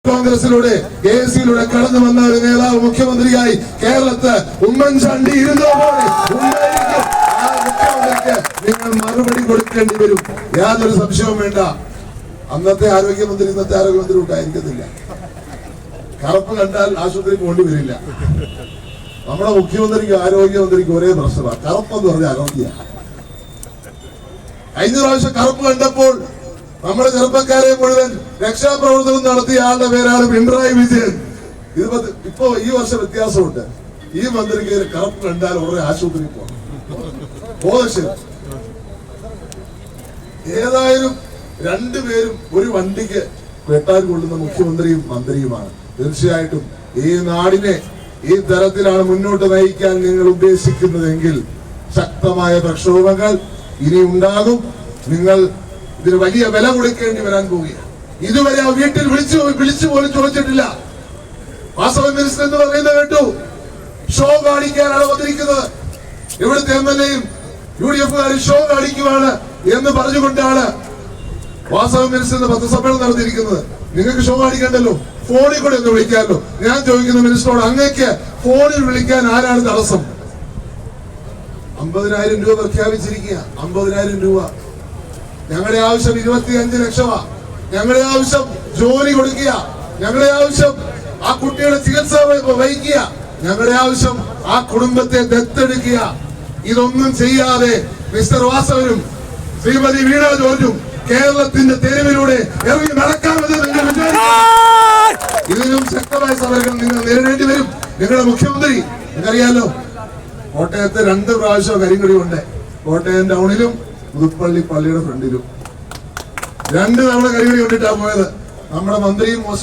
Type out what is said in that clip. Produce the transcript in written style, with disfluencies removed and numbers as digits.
കോൺഗ്രസിലൂടെ KSയിലൂടെ കടന്നു വന്ന ഒരു നേതാവ് മുഖ്യമന്ത്രിയായി കേരളത്ത് ഉമ്മൻചാണ്ടി ഇരുന്നതുപോലെ ആ മുഖ്യമന്ത്രിക്ക് നിങ്ങൾ മറുപടി കൊടുക്കേണ്ടി വരും. യാതൊരു സംശയവും വേണ്ട. അന്നത്തെ ആരോഗ്യമന്ത്രി ഇന്നത്തെ ആരോഗ്യമന്ത്രി ഉണ്ടായിരിക്കത്തില്ല. കറുപ്പ് കണ്ടാൽ ആശുപത്രി പോകേണ്ടി വരില്ല. നമ്മുടെ മുഖ്യമന്ത്രിക്ക് ആരോഗ്യമന്ത്രിക്ക് ഒരേ പ്രശ്നമാണ്, കറുപ്പെന്ന് പറഞ്ഞ ആരോഗ്യ. കഴിഞ്ഞ പ്രാവശ്യം കറുപ്പ് കണ്ടപ്പോൾ നമ്മുടെ ചെറുപ്പക്കാരെ മുഴുവൻ രക്ഷാപ്രവർത്തനം നടത്തിയ ആളുടെ പേരാണ് പിണറായി വിജയൻ. ഇപ്പൊ ഈ വർഷം വ്യത്യാസമുണ്ട്. ഈ മന്ത്രിക്ക് കറുപ്പ് കണ്ടാൽ ഉടനെ ആശുപത്രിയിൽ പോകണം. ഏതായാലും രണ്ടുപേരും ഒരു വണ്ടിക്ക് വെട്ടാൻ കൊള്ളുന്ന മുഖ്യമന്ത്രിയും മന്ത്രിയുമാണ്. തീർച്ചയായിട്ടും ഈ നാടിനെ ഈ തരത്തിലാണ് മുന്നോട്ട് നയിക്കാൻ നിങ്ങൾ ഉദ്ദേശിക്കുന്നതെങ്കിൽ ശക്തമായ പ്രക്ഷോഭങ്ങൾ ഇനി ഉണ്ടാകും. നിങ്ങൾ ഇതിന് വലിയ വില കൊടുക്കേണ്ടി വരാൻ പോവുകയാണ്. ഇതുവരെ ആ വീട്ടിൽ വിളിച്ചു പോലും ചോദിച്ചിട്ടില്ല. വാസവൻ മിനിസ്റ്റർ എന്ന് പറയുന്നത് കേട്ടു. ഷോ കാണിക്കാനാണ് വന്നിരിക്കുന്നത്. ഇവിടുത്തെ MLAയും UDF ഷോ കാണിക്കുവാണ് എന്ന് പറഞ്ഞുകൊണ്ടാണ് വാസവൻ മിനിസ്റ്റർ പത്രസമ്മേളനം നടത്തിയിരിക്കുന്നത്. നിങ്ങൾക്ക് ഷോ കാണിക്കണ്ടല്ലോ, ഫോണിൽ കൂടെ ഒന്ന് വിളിക്കാമല്ലോ. ഞാൻ ചോദിക്കുന്ന മിനിസ്റ്ററോട്, അങ്ങേക്ക് ഫോണിൽ വിളിക്കാൻ ആരാണ് തടസ്സം? 50,000 രൂപ പ്രഖ്യാപിച്ചിരിക്കുക. 50,000 രൂപ. ഞങ്ങളുടെ ആവശ്യം 25 ലക്ഷമാ. ഞങ്ങളുടെ ആവശ്യം ജോലി കൊടുക്കുക. ഞങ്ങളുടെ ആവശ്യം ആ കുട്ടിയുടെ ചികിത്സ വഹിക്കുക. ഞങ്ങളുടെ ആവശ്യം ആ കുടുംബത്തെ ദത്തെടുക്കുക. ഇതൊന്നും ചെയ്യാതെ മിസ്റ്റർ വാസവനും ശ്രീമതി വീണ ജോർജും കേരളത്തിന്റെ തെരുവിലൂടെ ഇറങ്ങി നടക്കാമെന്ന് നിങ്ങൾ വിചാരിക്കും. ഇതിനും ശക്തമായ സമരങ്ങൾ നിങ്ങൾ നേരിടേണ്ടി വരും. നിങ്ങളുടെ മുഖ്യമന്ത്രി നിങ്ങൾക്കറിയാലോ, കോട്ടയത്ത് 2 പ്രാവശ്യം കരിങ്കൊടി ഉണ്ട്. കോട്ടയം ടൗണിലും പുതുപ്പള്ളി പള്ളിയുടെ ഫ്രണ്ടിലും 2 തവണ കരിങ്കൊടി കൊണ്ടിട്ടാ പോയത്. നമ്മുടെ മന്ത്രിയും മോശം